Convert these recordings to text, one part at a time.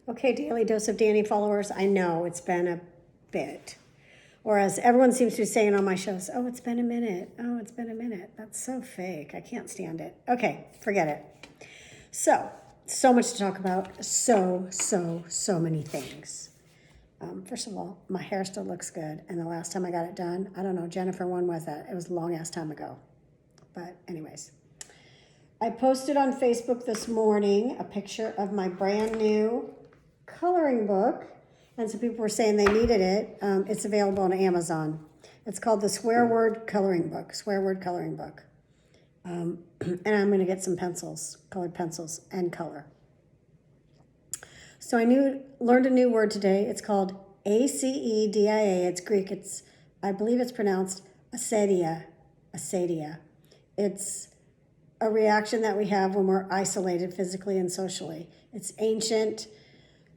Okay, Daily Dose of Danny followers, I know it's been a bit. Or as everyone seems to be saying on my shows, oh, it's been a minute. Oh, it's been a minute. That's so fake. I can't stand it. Okay, forget it. So much to talk about. So many things. First of all, my hair still looks good. And the last time I got it done, I don't know, Jennifer, when was that? It was a long ass time ago. But anyways, I posted on Facebook this morning a picture of my brand new coloring book, and some people were saying they needed it. It's available on Amazon. It's called the Swear Word Coloring Book. And I'm going to get some pencils, colored pencils, and color. So learned a new word today. It's called acedia. It's Greek. I believe it's pronounced acedia. It's a reaction that we have when we're isolated physically and socially. It's ancient,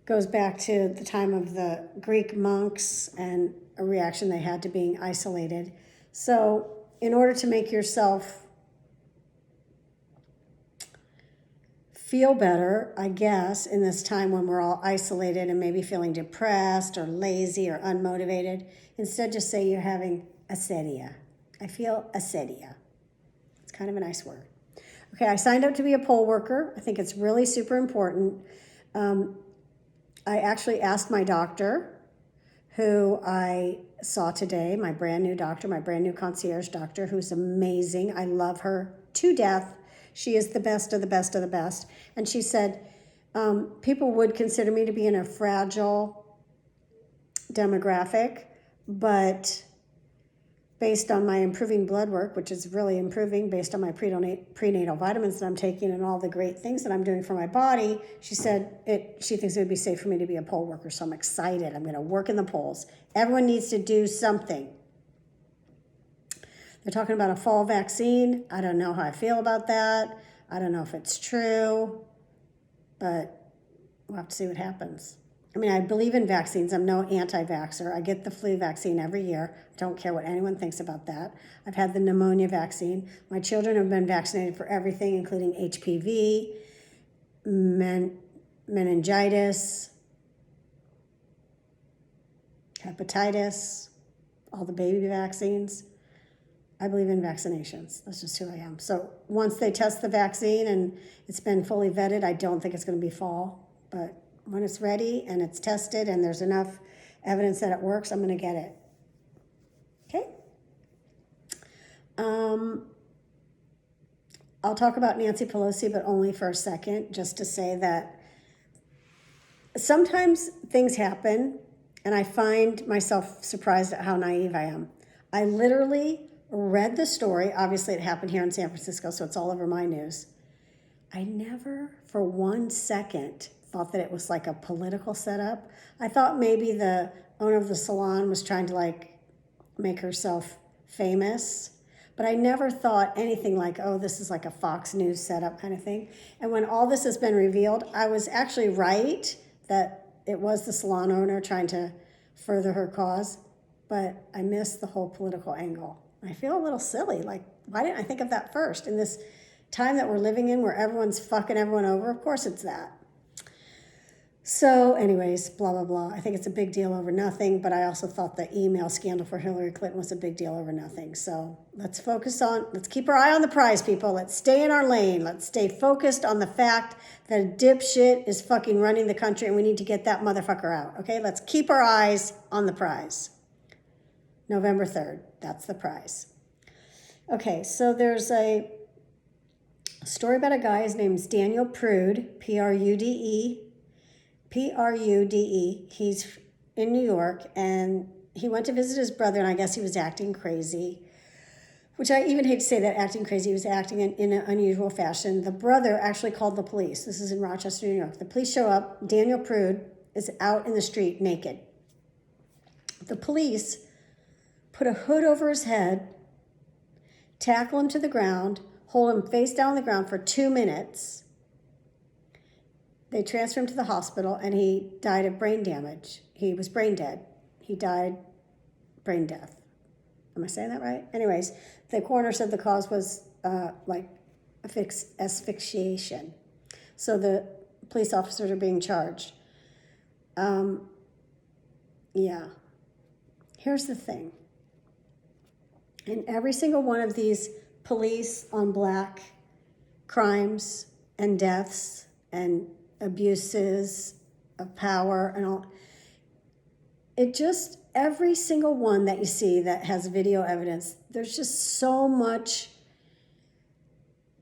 goes back to the time of the Greek monks and a reaction they had to being isolated. So in order to make yourself feel better, I guess, in this time when we're all isolated and maybe feeling depressed or lazy or unmotivated, instead just say you're having acedia. I feel acedia. It's kind of a nice word. Okay, I signed up to be a poll worker. I think it's really super important. I actually asked my doctor, who I saw today, my brand new doctor, my brand new concierge doctor, who's amazing. I love her to death. She is the best of the best of the best. And she said, people would consider me to be in a fragile demographic, but based on my improving blood work, which is really improving based on my prenatal vitamins that I'm taking and all the great things that I'm doing for my body, she said she thinks it would be safe for me to be a poll worker. So I'm excited. I'm going to work in the polls. Everyone needs to do something. They're talking about a fall vaccine. I don't know how I feel about that. I don't know if it's true, but we'll have to see what happens. I mean, I believe in vaccines. I'm no anti-vaxxer. I get the flu vaccine every year. I don't care what anyone thinks about that. I've had the pneumonia vaccine. My children have been vaccinated for everything, including HPV, meningitis, hepatitis, all the baby vaccines. I believe in vaccinations. That's just who I am. So once they test the vaccine and it's been fully vetted, I don't think it's going to be fall, but when it's ready and it's tested and there's enough evidence that it works, I'm going to get it. Okay? I'll talk about Nancy Pelosi, but only for a second, just to say that sometimes things happen and I find myself surprised at how naive I am. I literally read the story. Obviously, it happened here in San Francisco, so it's all over my news. I never for 1 second thought that it was like a political setup. I thought maybe the owner of the salon was trying to make herself famous, but I never thought anything like, oh, this is like a Fox News setup kind of thing. And when all this has been revealed, I was actually right that it was the salon owner trying to further her cause, but I missed the whole political angle. I feel a little silly. Why didn't I think of that first? In this time that we're living in where everyone's fucking everyone over, of course it's that. So anyways, blah, blah, blah. I think it's a big deal over nothing, but I also thought the email scandal for Hillary Clinton was a big deal over nothing. So let's keep our eye on the prize, people. Let's stay in our lane. Let's stay focused on the fact that a dipshit is fucking running the country and we need to get that motherfucker out, okay? Let's keep our eyes on the prize. November 3rd, that's the prize. Okay, so there's a story about a guy. His name's Daniel Prude, Prude. He's in New York, and he went to visit his brother, and I guess he was acting crazy, which I even hate to say that, acting crazy. He was acting in an unusual fashion. The brother actually called the police. This is in Rochester, New York. The police show up. Daniel Prude is out in the street naked. The police put a hood over his head, tackle him to the ground, hold him face down on the ground for 2 minutes. They transferred him to the hospital, and he died of brain damage. He was brain dead. He died brain death. Am I saying that right? Anyways, the coroner said the cause was asphyxiation. So the police officers are being charged. Yeah. Here's the thing. In every single one of these police on black crimes and deaths and abuses of power and all, it just, every single one that you see that has video evidence, there's just so much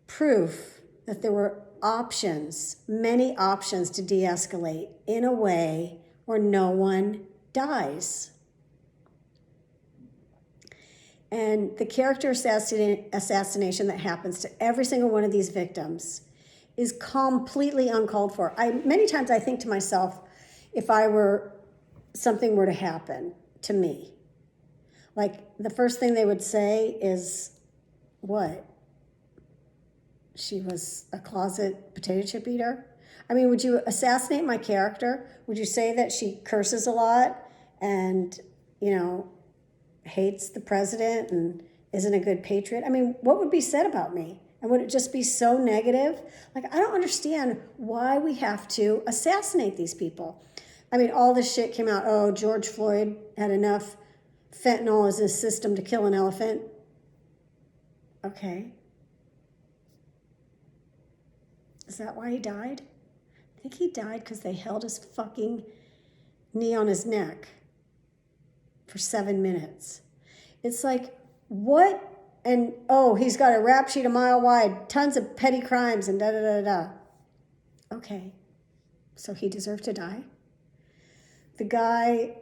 proof that there were options, many options to de-escalate in a way where no one dies. And the character assassination that happens to every single one of these victims is completely uncalled for. Many times I think to myself, if something were to happen to me, like the first thing they would say is, what? She was a closet potato chip eater? I mean, would you assassinate my character? Would you say that she curses a lot and, hates the president and isn't a good patriot? I mean, what would be said about me? And would it just be so negative? Like, I don't understand why we have to assassinate these people. I mean, all this shit came out. Oh, George Floyd had enough fentanyl in his system to kill an elephant. Okay. Is that why he died? I think he died because they held his fucking knee on his neck for 7 minutes. It's like, what? And, oh, he's got a rap sheet a mile wide, tons of petty crimes and da-da-da-da. Okay, so he deserved to die? The guy,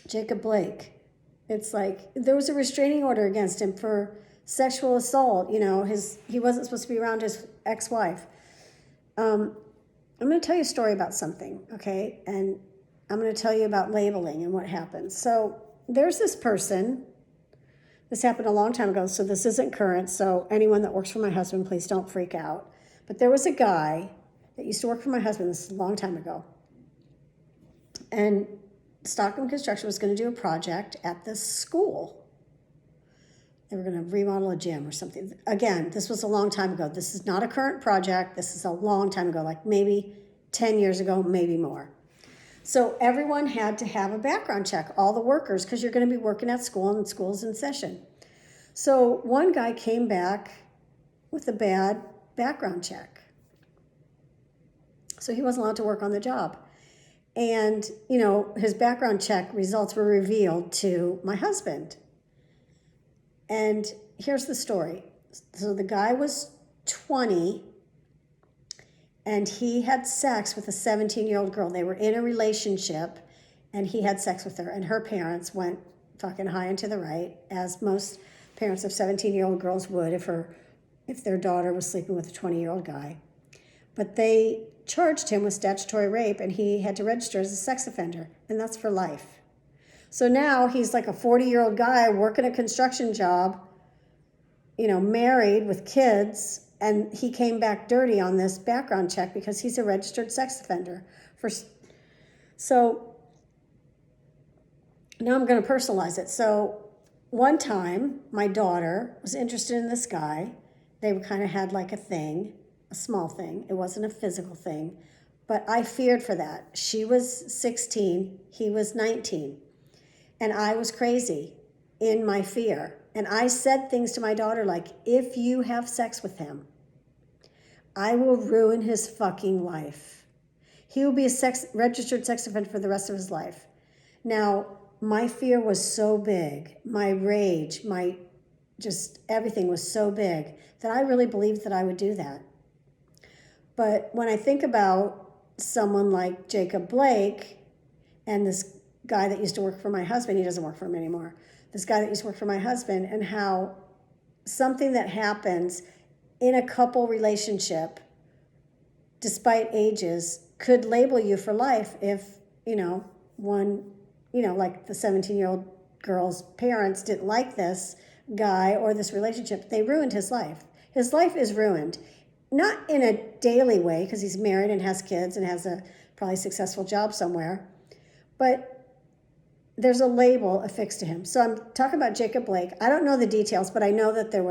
Jacob Blake, it's like, there was a restraining order against him for sexual assault. He wasn't supposed to be around his ex-wife. I'm going to tell you a story about something, okay? And I'm going to tell you about labeling and what happens. So there's this person. This happened a long time ago, so this isn't current. So anyone that works for my husband, please don't freak out. But there was a guy that used to work for my husband. This is a long time ago. And Stockman Construction was going to do a project at this school. They were going to remodel a gym or something. Again, this was a long time ago. This is not a current project. This is a long time ago, like maybe 10 years ago, maybe more. So everyone had to have a background check, all the workers, because you're going to be working at school and school's in session. So one guy came back with a bad background check. So he wasn't allowed to work on the job. And, his background check results were revealed to my husband. And here's the story. So the guy was 20, and he had sex with a 17-year-old girl. They were in a relationship, and he had sex with her. And her parents went fucking high and to the right, as most parents of 17-year-old girls would if their daughter was sleeping with a 20-year-old guy. But they charged him with statutory rape, and he had to register as a sex offender, and that's for life. So now he's like a 40-year-old guy working a construction job, married with kids, and he came back dirty on this background check because he's a registered sex offender. So now I'm going to personalize it. So one time, my daughter was interested in this guy. They kind of had like a thing, a small thing. It wasn't a physical thing, but I feared for that. She was 16, he was 19. And I was crazy in my fear. And I said things to my daughter like, if you have sex with him, I will ruin his fucking life. He will be a registered sex offender for the rest of his life. Now, my fear was so big, my rage, everything was so big that I really believed that I would do that. But when I think about someone like Jacob Blake and this guy that used to work for my husband, he doesn't work for him anymore, this guy that used to work for my husband, and how something that happens in a couple relationship, despite ages, could label you for life if, like the 17-year-old girl's parents didn't like this guy or this relationship. They ruined his life. His life is ruined. Not in a daily way, because he's married and has kids and has a probably successful job somewhere, but there's a label affixed to him. So I'm talking about Jacob Blake. I don't know the details, but I know that it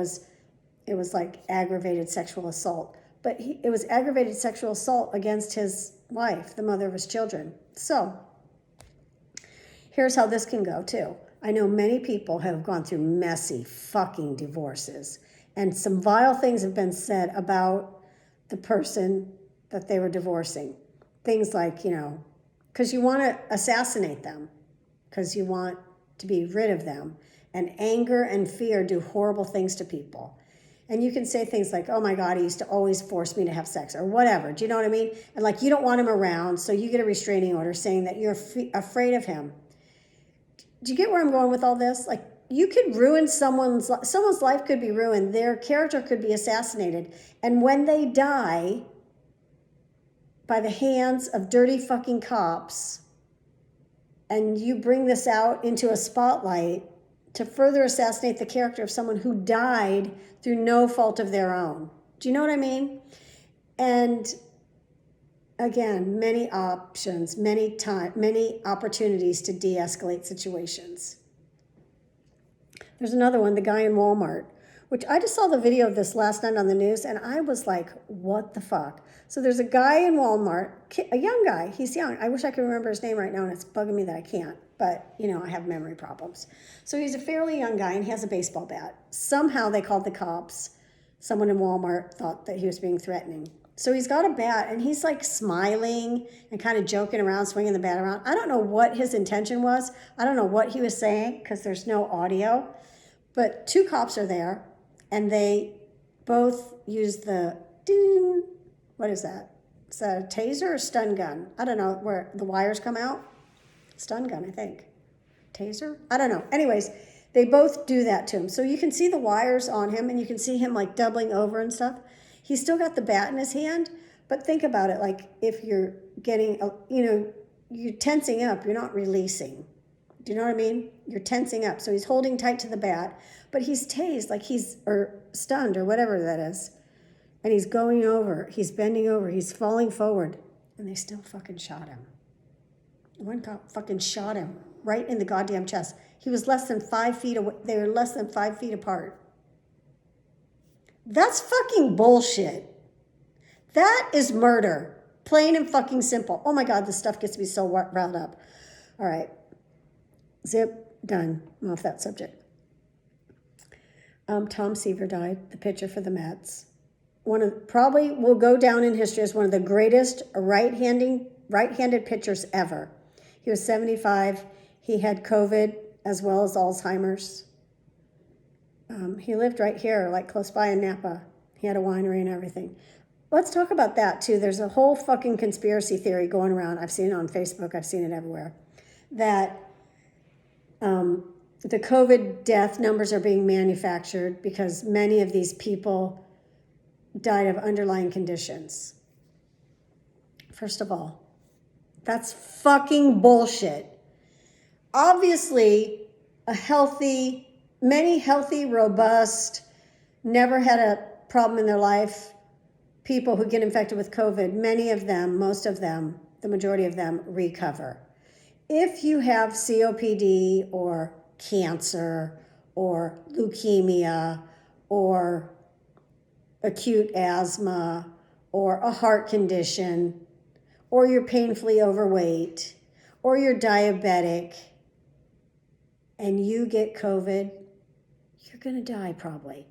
was like aggravated sexual assault. But it was aggravated sexual assault against his wife, the mother of his children. So here's how this can go too. I know many people have gone through messy fucking divorces, and some vile things have been said about the person that they were divorcing. Things like, because you want to assassinate them, because you want to be rid of them. And anger and fear do horrible things to people. And you can say things like, oh my God, he used to always force me to have sex, or whatever. Do you know what I mean? And like, you don't want him around, so you get a restraining order saying that you're afraid of him. Do you get where I'm going with all this? Like, you could ruin someone's life could be ruined. Their character could be assassinated. And when they die by the hands of dirty fucking cops, and you bring this out into a spotlight to further assassinate the character of someone who died through no fault of their own. Do you know what I mean? And again, many options, many opportunities to de-escalate situations. There's another one, the guy in Walmart, which I just saw the video of this last night on the news, and I was like, what the fuck? So there's a guy in Walmart, a young guy, he's young. I wish I could remember his name right now, and it's bugging me that I can't, but I have memory problems. So he's a fairly young guy, and he has a baseball bat. Somehow they called the cops. Someone in Walmart thought that he was being threatening. So he's got a bat, and he's like smiling and kind of joking around, swinging the bat around. I don't know what his intention was. I don't know what he was saying because there's no audio. But two cops are there, and they both use the ding. What is that? Is that a taser or stun gun? I don't know where the wires come out. Stun gun, I think. Taser? I don't know. Anyways, they both do that to him. So you can see the wires on him, and you can see him like doubling over and stuff. He's still got the bat in his hand, but think about it. Like if you're getting, you're tensing up, you're not releasing. Do you know what I mean? You're tensing up. So he's holding tight to the bat, but he's tased, like or stunned or whatever that is. And he's going over, he's bending over, he's falling forward, and they still fucking shot him. One cop fucking shot him right in the goddamn chest. He was less than 5 feet away. They were less than 5 feet apart. That's fucking bullshit. That is murder. Plain and fucking simple. Oh my God, this stuff gets me so riled up. All right. Zip, done. I'm off that subject. Tom Seaver died, the pitcher for the Mets. Probably will go down in history as one of the greatest right-handed pitchers ever. He was 75. He had COVID as well as Alzheimer's. He lived right here, like close by in Napa. He had a winery and everything. Let's talk about that too. There's a whole fucking conspiracy theory going around. I've seen it on Facebook. I've seen it everywhere. That the COVID death numbers are being manufactured because many of these people died of underlying conditions. First of all, that's fucking bullshit. Obviously, many healthy, robust, never had a problem in their life, people who get infected with COVID, many of them, most of them, the majority of them recover. If you have COPD or cancer or leukemia or acute asthma or a heart condition, or you're painfully overweight, or you're diabetic, and you get COVID, you're going to die probably.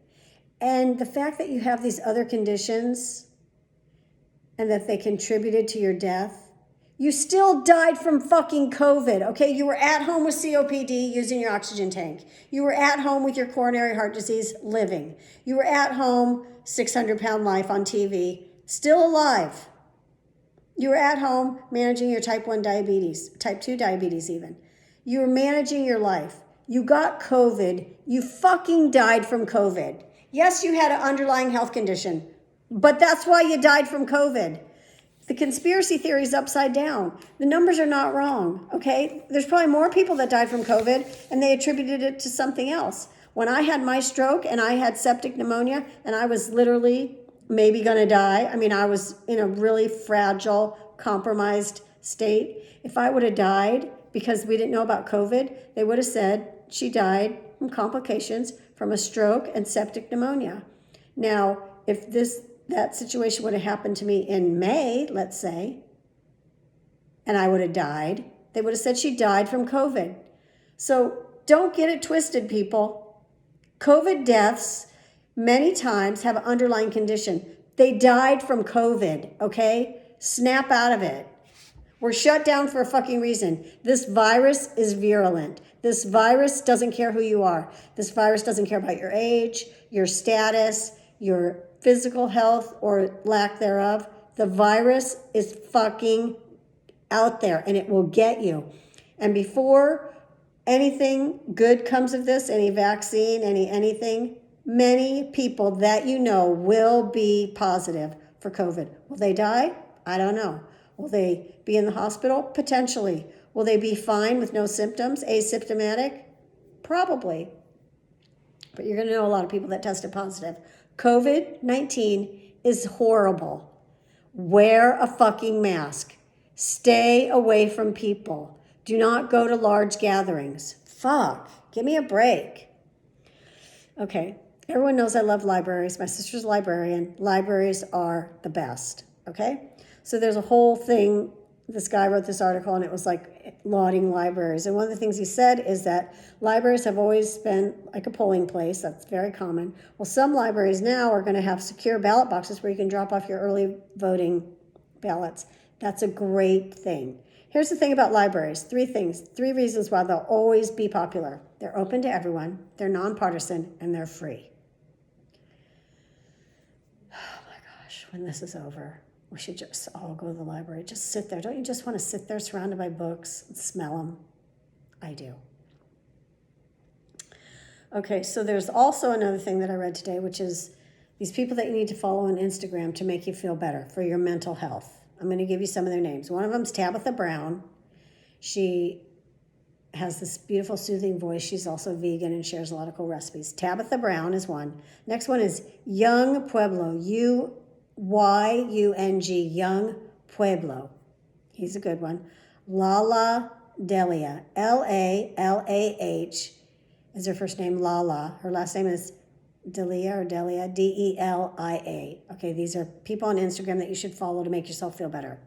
And the fact that you have these other conditions and that they contributed to your death, you still died from fucking COVID, okay? You were at home with COPD using your oxygen tank. You were at home with your coronary heart disease living. You were at home, 600-pound life on TV, still alive. You were at home managing your type 1 diabetes, type 2 diabetes even. You were managing your life. You got COVID. You fucking died from COVID. Yes, you had an underlying health condition, but that's why you died from COVID. The conspiracy theory is upside down. The numbers are not wrong, okay? There's probably more people that died from COVID, and they attributed it to something else. When I had my stroke and I had septic pneumonia, and I was literally maybe going to die, I was in a really fragile, compromised state. If I would have died because we didn't know about COVID, they would have said she died from complications from a stroke and septic pneumonia. Now, if that situation would have happened to me in May, let's say, and I would have died. They would have said she died from COVID. So don't get it twisted, people. COVID deaths many times have an underlying condition. They died from COVID, okay? Snap out of it. We're shut down for a fucking reason. This virus is virulent. This virus doesn't care who you are. This virus doesn't care about your age, your status, your physical health or lack thereof. The virus is fucking out there and it will get you. And before anything good comes of this, any vaccine, anything, many people that you know will be positive for COVID. Will they die? I don't know. Will they be in the hospital? Potentially. Will they be fine with no symptoms, asymptomatic? Probably. But you're going to know a lot of people that tested positive. COVID-19 is horrible. Wear a fucking mask. Stay away from people. Do not go to large gatherings. Fuck. Give me a break. Okay. Everyone knows I love libraries. My sister's a librarian. Libraries are the best. Okay? So there's a whole thing. This guy wrote this article and it was like lauding libraries. And one of the things he said is that libraries have always been like a polling place. That's very common. Well, some libraries now are going to have secure ballot boxes where you can drop off your early voting ballots. That's a great thing. Here's the thing about libraries. 3 things, 3 reasons why they'll always be popular. They're open to everyone, they're nonpartisan, and they're free. Oh my gosh, when this is over, we should just all go to the library. Just sit there. Don't you just want to sit there surrounded by books and smell them? I do. Okay, so there's also another thing that I read today, which is these people that you need to follow on Instagram to make you feel better for your mental health. I'm going to give you some of their names. One of them is Tabitha Brown. She has this beautiful, soothing voice. She's also vegan and shares a lot of cool recipes. Tabitha Brown is one. Next one is Young Pueblo, Young, Young Pueblo. He's a good one. Lala Delia, Lalah is her first name, Lala. Her last name is Delia, Delia. Okay, these are people on Instagram that you should follow to make yourself feel better.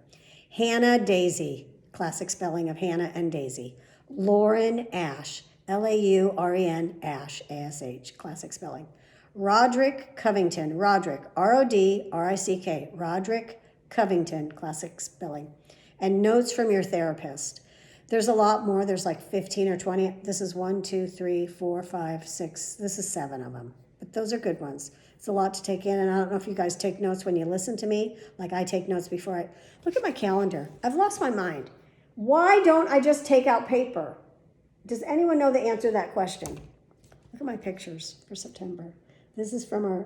Hannah Daisy, classic spelling of Hannah and Daisy. Lauren Ash, Lauren Ash, A-S-H, classic spelling. Roderick Covington, Roderick, R-O-D-R-I-C-K, Roderick Covington, classic spelling. And notes from your therapist. There's a lot more. There's like 15 or 20. This is 1, 2, 3, 4, 5, 6. This is 7 of them. But those are good ones. It's a lot to take in. And I don't know if you guys take notes when you listen to me, like I take notes before I look at my calendar. I've lost my mind. Why don't I just take out paper? Does anyone know the answer to that question? Look at my pictures for September. This is from our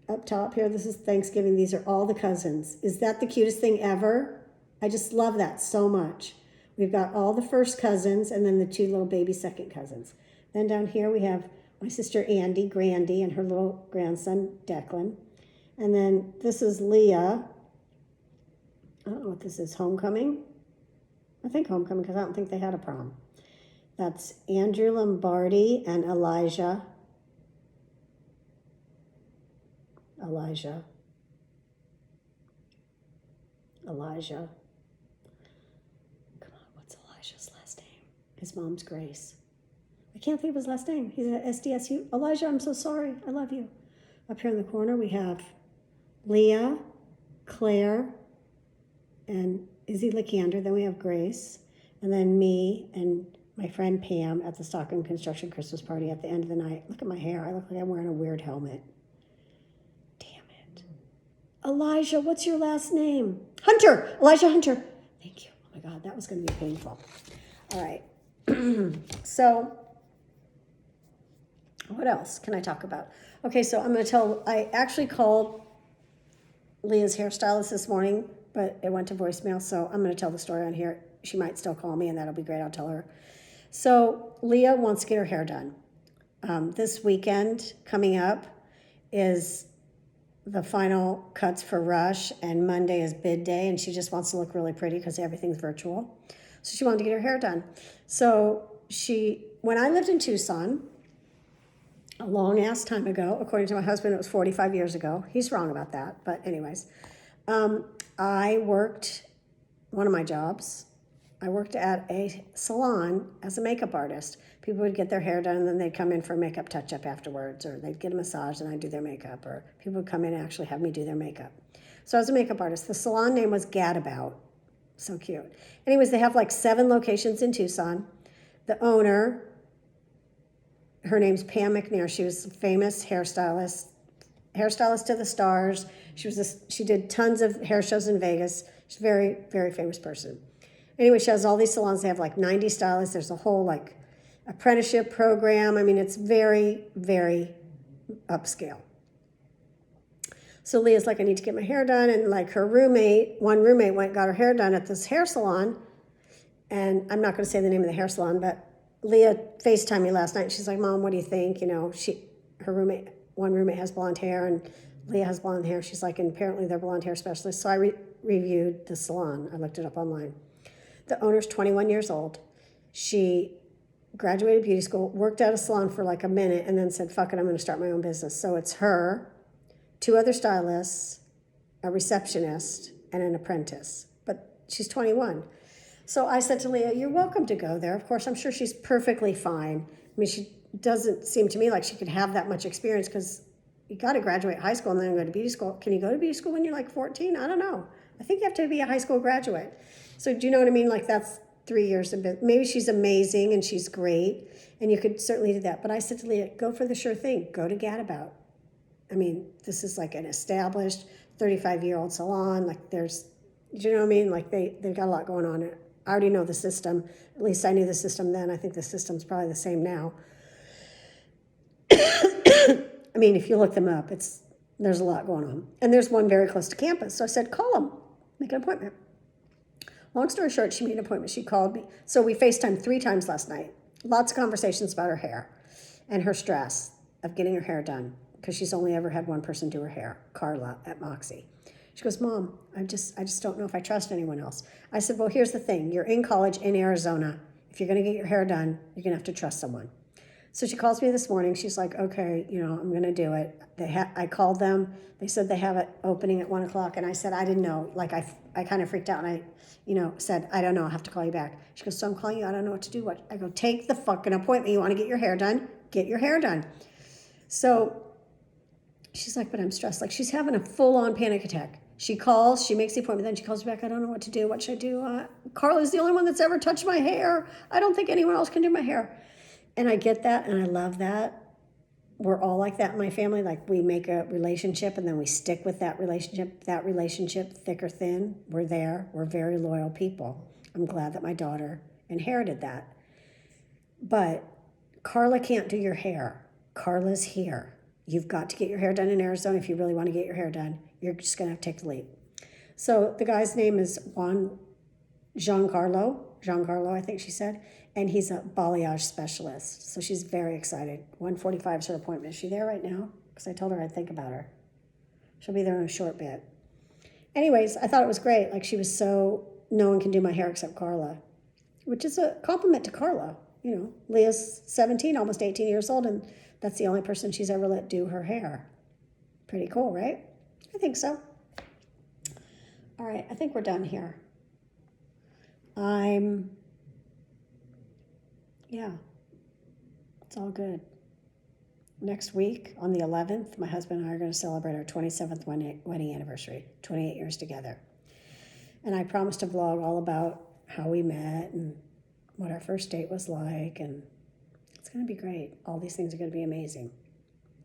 up top here. This is Thanksgiving. These are all the cousins. Is that the cutest thing ever? I just love that so much. We've got all the first cousins and then the 2 little baby second cousins. Then down here we have my sister Andy, Grandy, and her little grandson Declan. And then this is Leah. I don't know what this is, homecoming? I think homecoming because I don't think they had a prom. That's Andrew Lombardi and Elijah. Elijah. Come on, what's Elijah's last name? His mom's Grace. I can't think of his last name. He's at SDSU. Elijah, I'm so sorry. I love you. Up here in the corner, we have Leah, Claire, and Izzy Lakander. Then we have Grace. And then me and my friend Pam at the Stockholm Construction Christmas party at the end of the night. Look at my hair. I look like I'm wearing a weird helmet. Damn it. Elijah, what's your last name? Hunter. Elijah Hunter. Thank you. Oh my God, that was going to be painful. All right. So what else can I talk about? Okay, so I'm going to I actually called Leah's hairstylist this morning, but it went to voicemail, so I'm going to tell the story on here. She might still call me, and that'll be great. I'll tell her. So Leah wants to get her hair done. This weekend coming up is the final cuts for Rush, and Monday is bid day, and she just wants to look really pretty because everything's virtual. So she wanted to get her hair done. So when I lived in Tucson, a long-ass time ago, according to my husband, it was 45 years ago. He's wrong about that, but anyways. I worked, one of my jobs I worked at a salon as a makeup artist. People would get their hair done and then they'd come in for a makeup touch-up afterwards, or they'd get a massage and I'd do their makeup, or people would come in and actually have me do their makeup. So I was a makeup artist. The salon name was Gadabout. So cute. Anyways, they have like 7 locations in Tucson. The owner, her name's Pam McNair. She was a famous hairstylist to the stars. She did tons of hair shows in Vegas. She's a very, very famous person. Anyway, she has all these salons. They have like 90 stylists. There's a whole like apprenticeship program. I mean, it's very, very upscale. So Leah's like, I need to get my hair done. And like one roommate went and got her hair done at this hair salon. And I'm not going to say the name of the hair salon, but Leah FaceTimed me last night. And she's like, Mom, what do you think? You know, one roommate has blonde hair and Leah has blonde hair. She's like, and apparently they're blonde hair specialists. So I reviewed the salon. I looked it up online. The owner's 21 years old. She graduated beauty school, worked at a salon for like a minute, and then said, fuck it, I'm going to start my own business. So it's her, 2 other stylists, a receptionist, and an apprentice. But she's 21. So I said to Leah, you're welcome to go there. Of course, I'm sure she's perfectly fine. I mean, she doesn't seem to me like she could have that much experience because you got to graduate high school and then go to beauty school. Can you go to beauty school when you're like 14? I don't know. I think you have to be a high school graduate. So do you know what I mean? Like that's 3 years of business. Maybe she's amazing and she's great and you could certainly do that. But I said to Leah, go for the sure thing. Go to Gadabout. I mean, this is like an established 35-year-old salon. Like do you know what I mean? Like they've got a lot going on. I already know the system. At least I knew the system then. I think the system's probably the same now. I mean, if you look them up, there's a lot going on. And there's one very close to campus. So I said, call them, make an appointment. Long story short, she made an appointment. She called me. So we FaceTimed 3 times last night. Lots of conversations about her hair and her stress of getting her hair done because she's only ever had one person do her hair, Carla at Moxie. She goes, Mom, I just don't know if I trust anyone else. I said, well, here's the thing. You're in college in Arizona. If you're going to get your hair done, you're going to have to trust someone. So she calls me this morning. She's like, okay, I'm going to do it. I called them. They said they have it opening at 1 o'clock. And I said, I didn't know. Like I kind of freaked out. And I, said, I don't know. I'll have to call you back. She goes, so I'm calling you. I don't know what to do. I go, take the fucking appointment. You want to get your hair done? Get your hair done. So she's like, but I'm stressed. Like she's having a full-on panic attack. She calls, she makes the appointment, then she calls me back. I don't know what to do. What should I do? Carla's the only one that's ever touched my hair. I don't think anyone else can do my hair. And I get that, and I love that. We're all like that in my family. Like we make a relationship, and then we stick with that relationship, thick or thin. We're there. We're very loyal people. I'm glad that my daughter inherited that. But Carla can't do your hair. Carla's here. You've got to get your hair done in Arizona if you really want to get your hair done. You're just going to have to take the leap. So the guy's name is Giancarlo, I think she said, and he's a balayage specialist. So she's very excited. 1:45 is her appointment. Is she there right now? Because I told her I'd think about her. She'll be there in a short bit. Anyways, I thought it was great. Like she was no one can do my hair except Carla, which is a compliment to Carla. Leah's 17, almost 18 years old, and that's the only person she's ever let do her hair. Pretty cool, right? I think so. All right, I think we're done here. It's all good. Next week, on the 11th, my husband and I are going to celebrate our 27th wedding anniversary, 28 years together. And I promised to vlog all about how we met and what our first date was like, and it's going to be great. All these things are going to be amazing.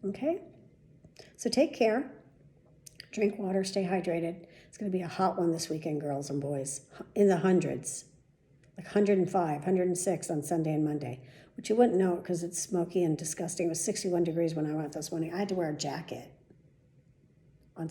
Okay? So take care. Drink water. Stay hydrated. It's going to be a hot one this weekend, girls and boys. In the hundreds. Like 105, 106 on Sunday and Monday. Which you wouldn't know because it's smoky and disgusting. It was 61 degrees when I went this morning. I had to wear a jacket.